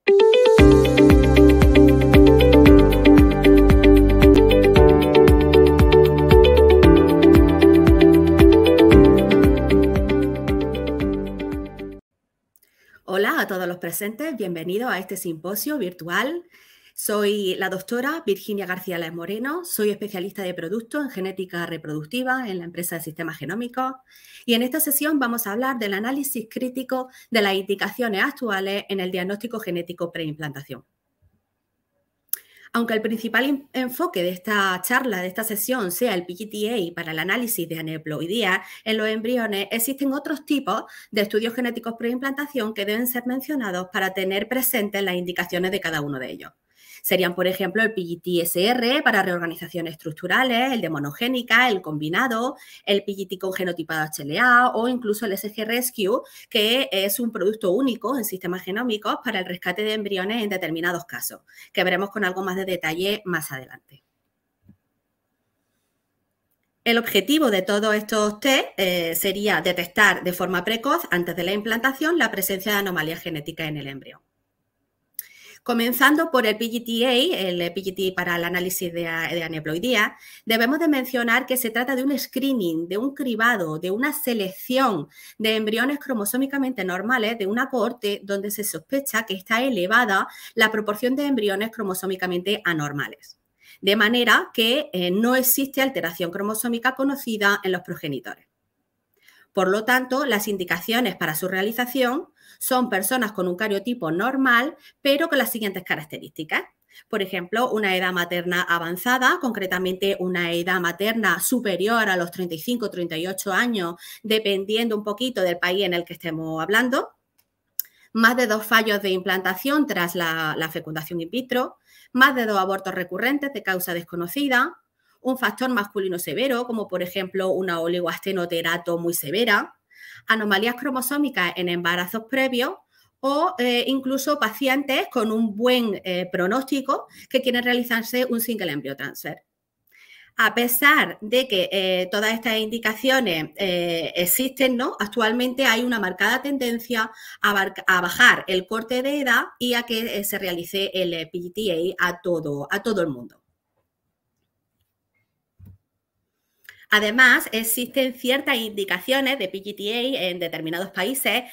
Hola a todos los presentes, bienvenidos a este simposio virtual. Soy la doctora Virginia García Lez Moreno, soy especialista de productos en genética reproductiva en la empresa de sistemas genómicos y en esta sesión vamos a hablar del análisis crítico de las indicaciones actuales en el diagnóstico genético preimplantación. Aunque el principal enfoque de esta charla, de esta sesión, sea el PGT-A para el análisis de aneuploidía en los embriones, existen otros tipos de estudios genéticos preimplantación que deben ser mencionados para tener presentes las indicaciones de cada uno de ellos. Serían, por ejemplo, el PGT-SR para reorganizaciones estructurales, el de monogénica, el combinado, el PGT con genotipado HLA o incluso el SG-Rescue, que es un producto único en sistemas genómicos para el rescate de embriones en determinados casos, que veremos con algo más de detalle más adelante. El objetivo de todos estos test sería detectar de forma precoz, antes de la implantación, la presencia de anomalías genéticas en el embrión. Comenzando por el PGT-A, el PGT para el análisis de aneuploidía, debemos de mencionar que se trata de un screening, de un cribado, de una selección de embriones cromosómicamente normales de una cohorte donde se sospecha que está elevada la proporción de embriones cromosómicamente anormales, de manera que no existe alteración cromosómica conocida en los progenitores. Por lo tanto, las indicaciones para su realización son personas con un cariotipo normal, pero con las siguientes características. Por ejemplo, una edad materna avanzada, concretamente una edad materna superior a los 35 o 38 años, dependiendo un poquito del país en el que estemos hablando. Más de 2 fallos de implantación tras la fecundación in vitro, más de 2 abortos recurrentes de causa desconocida, un factor masculino severo, como por ejemplo una oligoastenoterato muy severa, anomalías cromosómicas en embarazos previos o incluso pacientes con un buen pronóstico que quieren realizarse un single embryo transfer. A pesar de que todas estas indicaciones existen, ¿no? Actualmente hay una marcada tendencia a bajar el corte de edad y a que se realice el PGT-A a todo el mundo. Además, existen ciertas indicaciones de PGT-A en determinados países,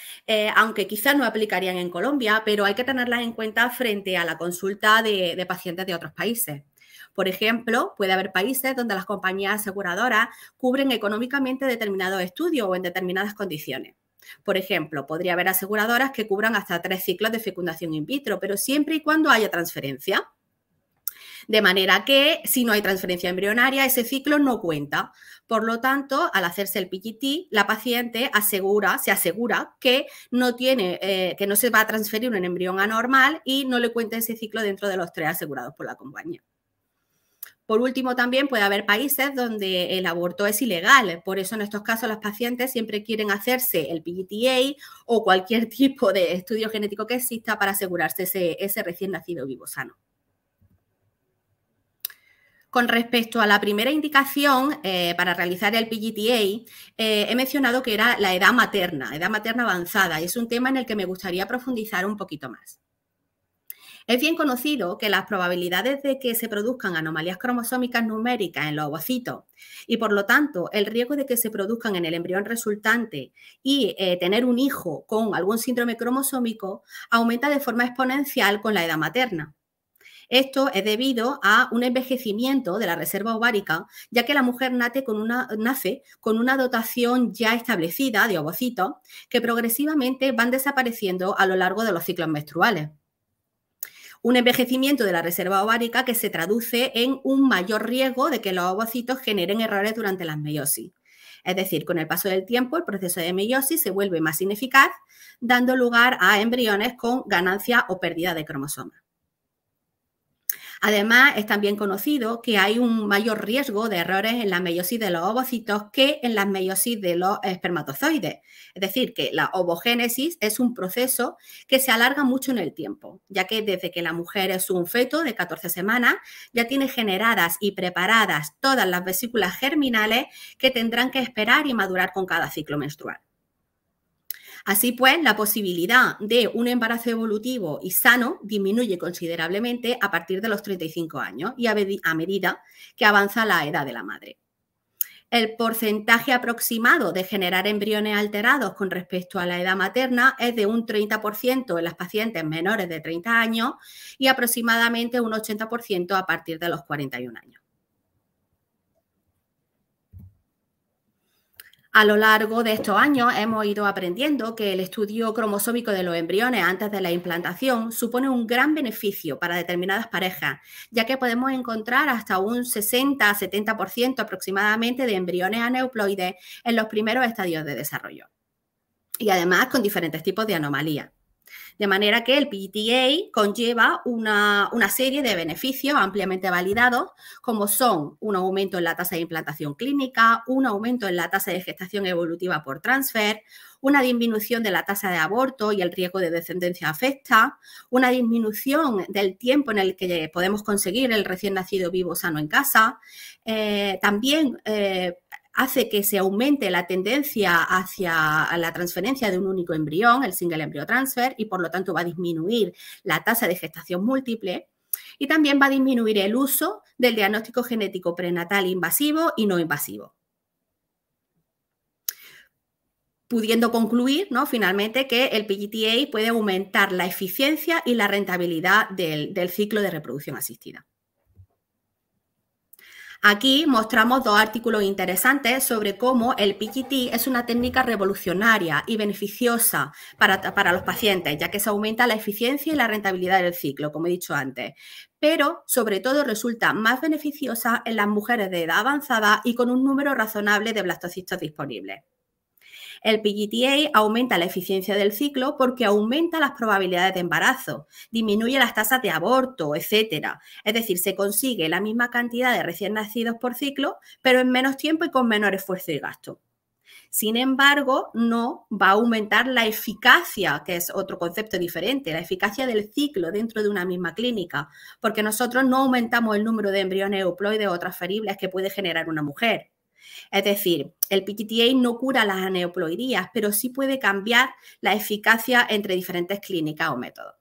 aunque quizás no aplicarían en Colombia, pero hay que tenerlas en cuenta frente a la consulta de pacientes de otros países. Por ejemplo, puede haber países donde las compañías aseguradoras cubren económicamente determinados estudios o en determinadas condiciones. Por ejemplo, podría haber aseguradoras que cubran hasta 3 ciclos de fecundación in vitro, pero siempre y cuando haya transferencia. De manera que si no hay transferencia embrionaria, ese ciclo no cuenta. Por lo tanto, al hacerse el PGT, la paciente se asegura que no se va a transferir un embrión anormal y no le cuenta ese ciclo dentro de los 3 asegurados por la compañía. Por último, también puede haber países donde el aborto es ilegal. Por eso, en estos casos, las pacientes siempre quieren hacerse el PGT-A o cualquier tipo de estudio genético que exista para asegurarse ese recién nacido vivo sano. Con respecto a la primera indicación para realizar el PGT-A, he mencionado que era la edad materna avanzada. Es un tema en el que me gustaría profundizar un poquito más. Es bien conocido que las probabilidades de que se produzcan anomalías cromosómicas numéricas en los ovocitos y, por lo tanto, el riesgo de que se produzcan en el embrión resultante y tener un hijo con algún síndrome cromosómico aumenta de forma exponencial con la edad materna. Esto es debido a un envejecimiento de la reserva ovárica, ya que la mujer nace con una dotación ya establecida de ovocitos que progresivamente van desapareciendo a lo largo de los ciclos menstruales. Un envejecimiento de la reserva ovárica que se traduce en un mayor riesgo de que los ovocitos generen errores durante la meiosis. Es decir, con el paso del tiempo, el proceso de meiosis se vuelve más ineficaz, dando lugar a embriones con ganancia o pérdida de cromosomas. Además, es también conocido que hay un mayor riesgo de errores en la meiosis de los ovocitos que en la meiosis de los espermatozoides. Es decir, que la ovogénesis es un proceso que se alarga mucho en el tiempo, ya que desde que la mujer es un feto de 14 semanas, ya tiene generadas y preparadas todas las vesículas germinales que tendrán que esperar y madurar con cada ciclo menstrual. Así pues, la posibilidad de un embarazo evolutivo y sano disminuye considerablemente a partir de los 35 años y a medida que avanza la edad de la madre. El porcentaje aproximado de generar embriones alterados con respecto a la edad materna es de un 30% en las pacientes menores de 30 años y aproximadamente un 80% a partir de los 41 años. A lo largo de estos años hemos ido aprendiendo que el estudio cromosómico de los embriones antes de la implantación supone un gran beneficio para determinadas parejas, ya que podemos encontrar hasta un 60-70% aproximadamente de embriones aneuploides en los primeros estadios de desarrollo. Y además con diferentes tipos de anomalías. De manera que el PGT-A conlleva una serie de beneficios ampliamente validados, como son un aumento en la tasa de implantación clínica, un aumento en la tasa de gestación evolutiva por transfer, una disminución de la tasa de aborto y el riesgo de descendencia afecta, una disminución del tiempo en el que podemos conseguir el recién nacido vivo sano en casa, también hace que se aumente la tendencia hacia la transferencia de un único embrión, el single embryo transfer, y por lo tanto va a disminuir la tasa de gestación múltiple y también va a disminuir el uso del diagnóstico genético prenatal invasivo y no invasivo. Pudiendo concluir, ¿no?, finalmente, que el PGT-A puede aumentar la eficiencia y la rentabilidad del ciclo de reproducción asistida. Aquí mostramos dos artículos interesantes sobre cómo el PGT es una técnica revolucionaria y beneficiosa para los pacientes, ya que se aumenta la eficiencia y la rentabilidad del ciclo, como he dicho antes, pero sobre todo resulta más beneficiosa en las mujeres de edad avanzada y con un número razonable de blastocistos disponibles. El PGT-A aumenta la eficiencia del ciclo porque aumenta las probabilidades de embarazo, disminuye las tasas de aborto, etc. Es decir, se consigue la misma cantidad de recién nacidos por ciclo, pero en menos tiempo y con menor esfuerzo y gasto. Sin embargo, no va a aumentar la eficacia, que es otro concepto diferente, la eficacia del ciclo dentro de una misma clínica, porque nosotros no aumentamos el número de embriones euploides o transferibles que puede generar una mujer. Es decir, el PGT-A no cura las aneuploidías, pero sí puede cambiar la eficacia entre diferentes clínicas o métodos.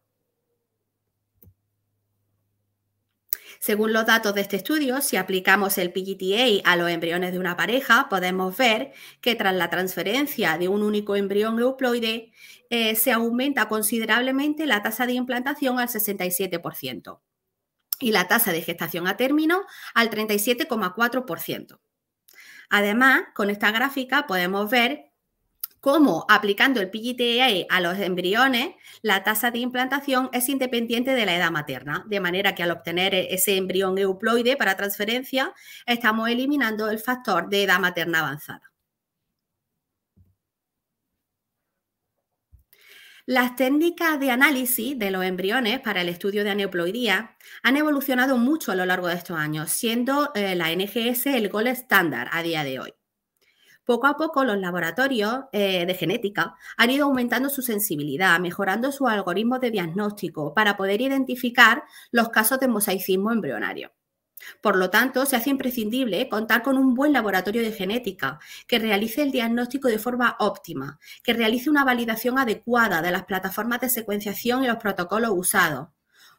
Según los datos de este estudio, si aplicamos el PGT-A a los embriones de una pareja, podemos ver que tras la transferencia de un único embrión euploide, se aumenta considerablemente la tasa de implantación al 67% y la tasa de gestación a término al 37,4%. Además, con esta gráfica podemos ver cómo aplicando el PGT-A a los embriones, la tasa de implantación es independiente de la edad materna, de manera que al obtener ese embrión euploide para transferencia, estamos eliminando el factor de edad materna avanzada. Las técnicas de análisis de los embriones para el estudio de aneuploidía han evolucionado mucho a lo largo de estos años, siendo la NGS el gold estándar a día de hoy. Poco a poco los laboratorios de genética han ido aumentando su sensibilidad, mejorando sus algoritmos de diagnóstico para poder identificar los casos de mosaicismo embrionario. Por lo tanto, se hace imprescindible contar con un buen laboratorio de genética que realice el diagnóstico de forma óptima, que realice una validación adecuada de las plataformas de secuenciación y los protocolos usados.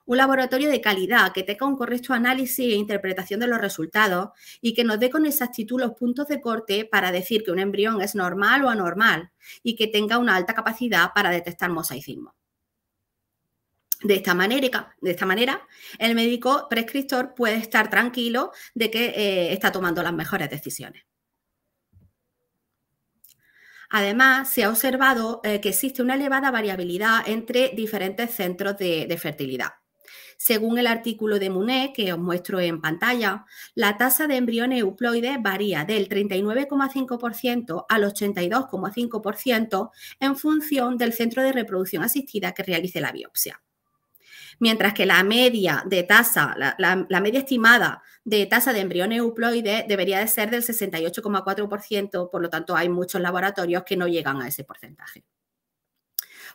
Un laboratorio de calidad que tenga un correcto análisis e interpretación de los resultados y que nos dé con exactitud los puntos de corte para decir que un embrión es normal o anormal y que tenga una alta capacidad para detectar mosaicismo. De esta manera, el médico prescriptor puede estar tranquilo de que está tomando las mejores decisiones. Además, se ha observado que existe una elevada variabilidad entre diferentes centros de fertilidad. Según el artículo de Munet, que os muestro en pantalla, la tasa de embriones euploides varía del 39,5% al 82,5% en función del centro de reproducción asistida que realice la biopsia. Mientras que la media de tasa, la media estimada de tasa de embriones euploides debería de ser del 68,4%, por lo tanto hay muchos laboratorios que no llegan a ese porcentaje.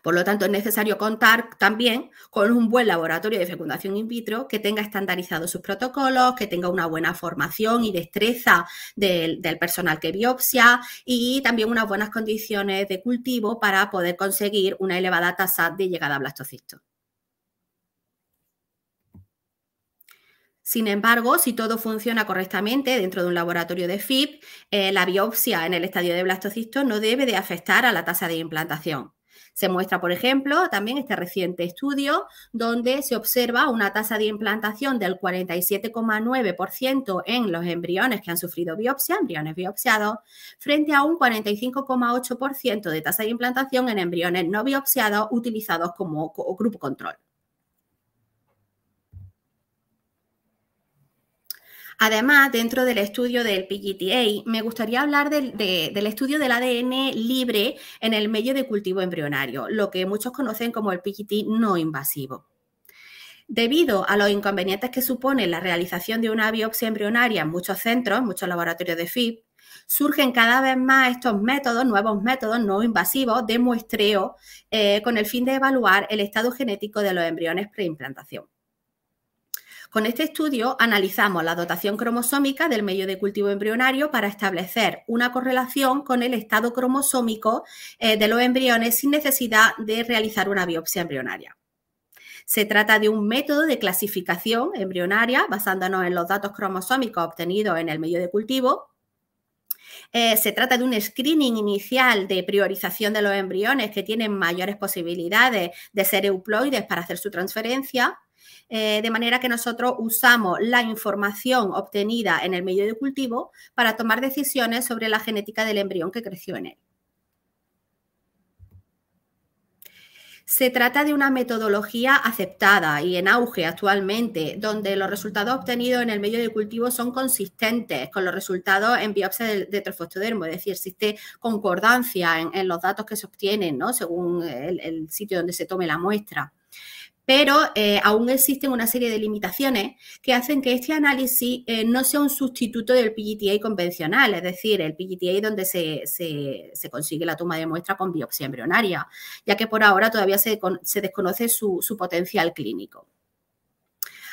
Por lo tanto, es necesario contar también con un buen laboratorio de fecundación in vitro que tenga estandarizados sus protocolos, que tenga una buena formación y destreza del personal que biopsia y también unas buenas condiciones de cultivo para poder conseguir una elevada tasa de llegada a blastocisto. Sin embargo, si todo funciona correctamente dentro de un laboratorio de FIP, la biopsia en el estadio de blastocisto no debe de afectar a la tasa de implantación. Se muestra, por ejemplo, también este reciente estudio donde se observa una tasa de implantación del 47,9% en los embriones que han sufrido biopsia, embriones biopsiados, frente a un 45,8% de tasa de implantación en embriones no biopsiados utilizados como grupo control. Además, dentro del estudio del PGTA, me gustaría hablar del estudio del ADN libre en el medio de cultivo embrionario, lo que muchos conocen como el PGT no invasivo. Debido a los inconvenientes que supone la realización de una biopsia embrionaria en muchos centros, muchos laboratorios de FIP, surgen cada vez más estos métodos, nuevos métodos no invasivos de muestreo con el fin de evaluar el estado genético de los embriones preimplantación. Con este estudio analizamos la dotación cromosómica del medio de cultivo embrionario para establecer una correlación con el estado cromosómico de los embriones sin necesidad de realizar una biopsia embrionaria. Se trata de un método de clasificación embrionaria basándonos en los datos cromosómicos obtenidos en el medio de cultivo. Se trata de un screening inicial de priorización de los embriones que tienen mayores posibilidades de ser euploides para hacer su transferencia. De manera que nosotros usamos la información obtenida en el medio de cultivo para tomar decisiones sobre la genética del embrión que creció en él. Se trata de una metodología aceptada y en auge actualmente, donde los resultados obtenidos en el medio de cultivo son consistentes con los resultados en biopsia de trofostodermo, es decir, existe concordancia en los datos que se obtienen, ¿no? Según el sitio donde se tome la muestra. Pero aún existen una serie de limitaciones que hacen que este análisis no sea un sustituto del PGTA convencional, es decir, el PGTA donde se consigue la toma de muestra con biopsia embrionaria, ya que por ahora todavía se desconoce su potencial clínico.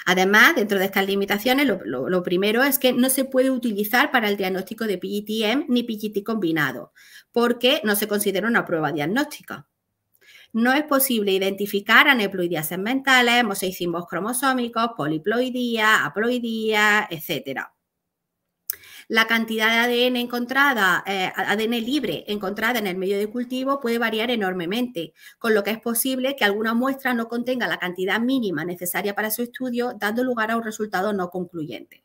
Además, dentro de estas limitaciones, lo primero es que no se puede utilizar para el diagnóstico de PGT-M ni PGT combinado, porque no se considera una prueba diagnóstica. No es posible identificar aneuploidías segmentales, mosaicismos cromosómicos, poliploidía, haploidía, etc. La cantidad de ADN encontrada, ADN libre encontrada en el medio de cultivo puede variar enormemente, con lo que es posible que alguna muestra no contenga la cantidad mínima necesaria para su estudio, dando lugar a un resultado no concluyente.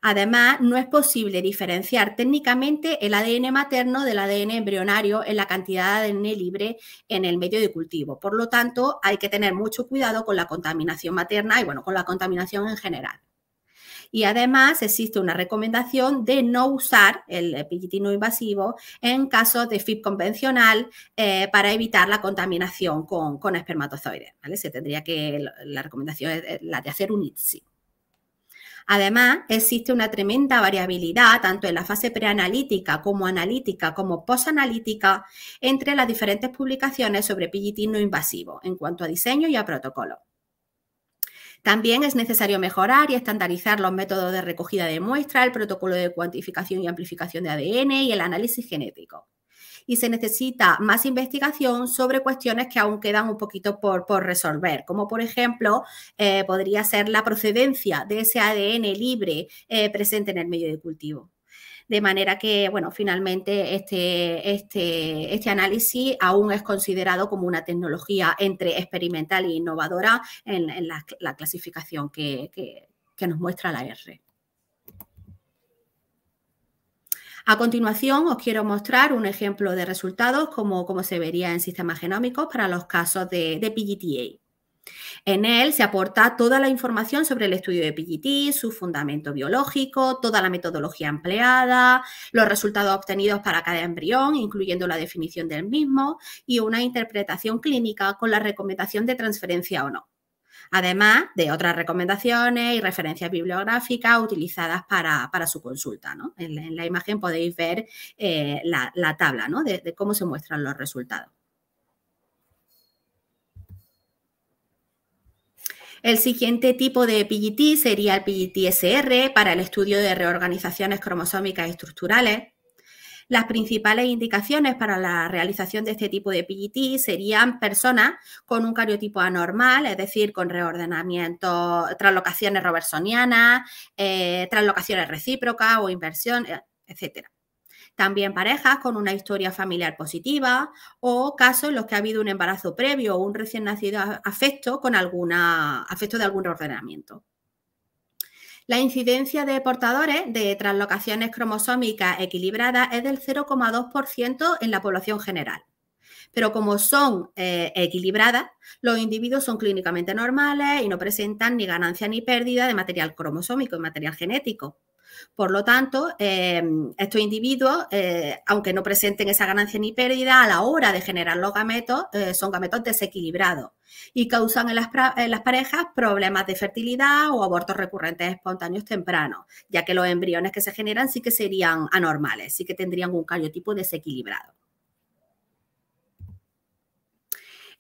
Además, no es posible diferenciar técnicamente el ADN materno del ADN embrionario en la cantidad de ADN libre en el medio de cultivo. Por lo tanto, hay que tener mucho cuidado con la contaminación materna y, bueno, con la contaminación en general. Y además existe una recomendación de no usar el PGT no invasivo en casos de FIP convencional para evitar la contaminación con espermatozoides, ¿vale? La recomendación es la de hacer un ITSI. Además, existe una tremenda variabilidad, tanto en la fase preanalítica como analítica, como posanalítica, entre las diferentes publicaciones sobre PGT no invasivo, en cuanto a diseño y a protocolo. También es necesario mejorar y estandarizar los métodos de recogida de muestra, el protocolo de cuantificación y amplificación de ADN y el análisis genético. Y se necesita más investigación sobre cuestiones que aún quedan un poquito por resolver, como por ejemplo podría ser la procedencia de ese ADN libre presente en el medio de cultivo. De manera que, bueno, finalmente este análisis aún es considerado como una tecnología entre experimental e innovadora en la clasificación que nos muestra la R. A continuación, os quiero mostrar un ejemplo de resultados como se vería en sistemas genómicos para los casos de PGTA. En él se aporta toda la información sobre el estudio de PGT, su fundamento biológico, toda la metodología empleada, los resultados obtenidos para cada embrión, incluyendo la definición del mismo, y una interpretación clínica con la recomendación de transferencia o no. Además de otras recomendaciones y referencias bibliográficas utilizadas para su consulta, ¿no? En la imagen podéis ver la tabla, ¿no? de cómo se muestran los resultados. El siguiente tipo de PGT sería el PGT-SR para el estudio de reorganizaciones cromosómicas y estructurales. Las principales indicaciones para la realización de este tipo de PGT serían personas con un cariotipo anormal, es decir, con reordenamiento, translocaciones robertsonianas, translocaciones recíprocas o inversión, etc. También parejas con una historia familiar positiva o casos en los que ha habido un embarazo previo o un recién nacido afecto con afecto de algún reordenamiento. La incidencia de portadores de translocaciones cromosómicas equilibradas es del 0,2% en la población general. Pero como son equilibradas, los individuos son clínicamente normales y no presentan ni ganancia ni pérdida de material cromosómico y material genético. Por lo tanto, estos individuos, aunque no presenten esa ganancia ni pérdida, a la hora de generar los gametos, son gametos desequilibrados y causan en las parejas problemas de fertilidad o abortos recurrentes espontáneos tempranos, ya que los embriones que se generan sí que serían anormales, sí que tendrían un cariotipo desequilibrado.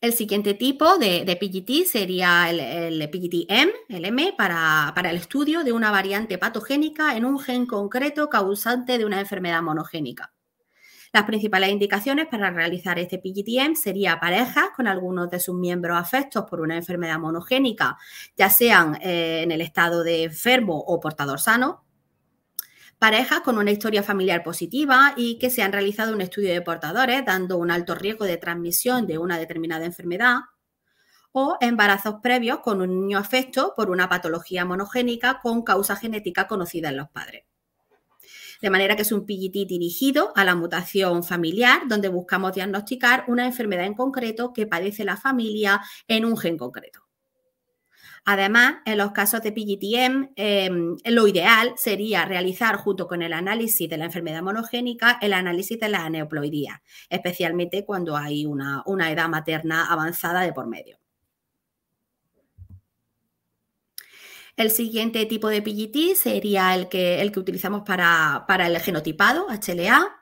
El siguiente tipo de PGT sería el PGT-M, el M, para el estudio de una variante patogénica en un gen concreto causante de una enfermedad monogénica. Las principales indicaciones para realizar este PGT-M serían parejas con algunos de sus miembros afectos por una enfermedad monogénica, ya sean en el estado de enfermo o portador sano, parejas con una historia familiar positiva y que se han realizado un estudio de portadores dando un alto riesgo de transmisión de una determinada enfermedad, o embarazos previos con un niño afecto por una patología monogénica con causa genética conocida en los padres. De manera que es un PGT dirigido a la mutación familiar, donde buscamos diagnosticar una enfermedad en concreto que padece la familia en un gen concreto. Además, en los casos de PGT-M, lo ideal sería realizar, junto con el análisis de la enfermedad monogénica, el análisis de la aneuploidía, especialmente cuando hay una edad materna avanzada de por medio. El siguiente tipo de PGT sería el que utilizamos para el genotipado, HLA.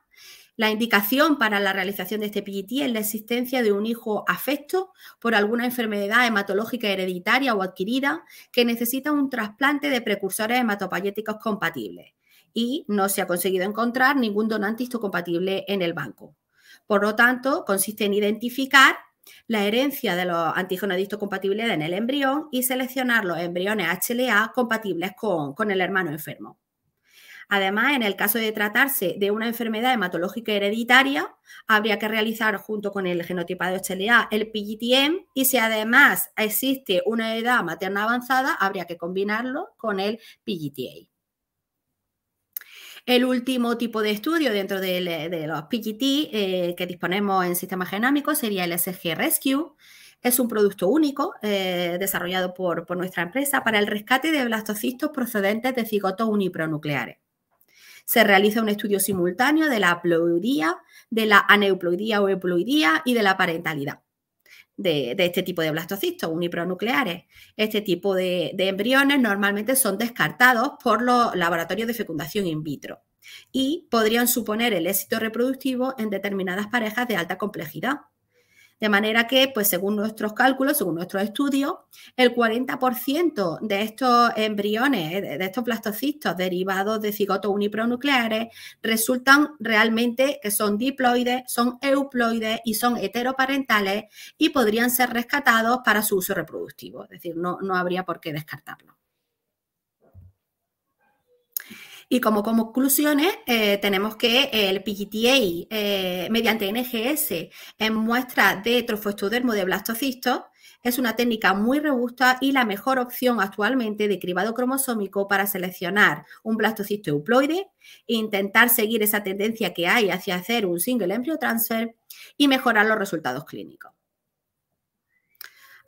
La indicación para la realización de este PGT es la existencia de un hijo afecto por alguna enfermedad hematológica hereditaria o adquirida que necesita un trasplante de precursores hematopoyéticos compatibles y no se ha conseguido encontrar ningún donante histocompatible en el banco. Por lo tanto, consiste en identificar la herencia de los antígenos de histocompatibilidad en el embrión y seleccionar los embriones HLA compatibles con el hermano enfermo. Además, en el caso de tratarse de una enfermedad hematológica hereditaria, habría que realizar junto con el genotipado HLA el PGT-M y si además existe una edad materna avanzada, habría que combinarlo con el PGT-A. El último tipo de estudio dentro de los PGT que disponemos en sistemas genómicos sería el SG Rescue. Es un producto único desarrollado por nuestra empresa para el rescate de blastocistos procedentes de cigotos unipronucleares. Se realiza un estudio simultáneo de la haploidía, de la aneuploidía o euploidía y de la parentalidad de este tipo de blastocistos unipronucleares. Este tipo de embriones normalmente son descartados por los laboratorios de fecundación in vitro y podrían suponer el éxito reproductivo en determinadas parejas de alta complejidad. De manera que, pues según nuestros cálculos, según nuestros estudios, el 40% de estos embriones, de estos blastocistos derivados de cigotos unipronucleares, resultan realmente que son diploides, son euploides y son heteroparentales y podrían ser rescatados para su uso reproductivo. Es decir, no habría por qué descartarlo. Y como conclusiones, tenemos que el PGT-A mediante NGS en muestras de trofoestodermo de blastocistos es una técnica muy robusta y la mejor opción actualmente de cribado cromosómico para seleccionar un blastocisto euploide, intentar seguir esa tendencia que hay hacia hacer un single embryo transfer y mejorar los resultados clínicos.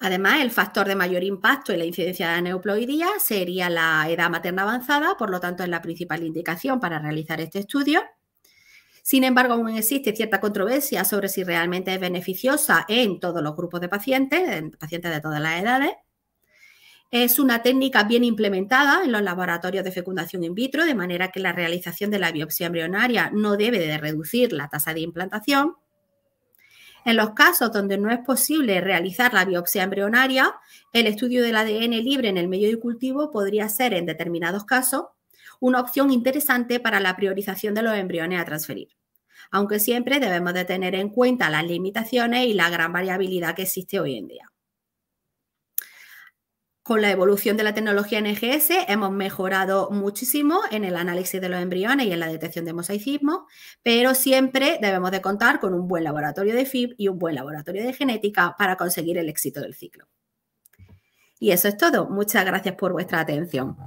Además, el factor de mayor impacto en la incidencia de aneuploidía sería la edad materna avanzada, por lo tanto es la principal indicación para realizar este estudio. Sin embargo, aún existe cierta controversia sobre si realmente es beneficiosa en todos los grupos de pacientes, en pacientes de todas las edades. Es una técnica bien implementada en los laboratorios de fecundación in vitro, de manera que la realización de la biopsia embrionaria no debe de reducir la tasa de implantación. En los casos donde no es posible realizar la biopsia embrionaria, el estudio del ADN libre en el medio de cultivo podría ser, en determinados casos, una opción interesante para la priorización de los embriones a transferir, aunque siempre debemos de tener en cuenta las limitaciones y la gran variabilidad que existe hoy en día. Con la evolución de la tecnología NGS hemos mejorado muchísimo en el análisis de los embriones y en la detección de mosaicismo, pero siempre debemos de contar con un buen laboratorio de FIB y un buen laboratorio de genética para conseguir el éxito del ciclo. Y eso es todo. Muchas gracias por vuestra atención.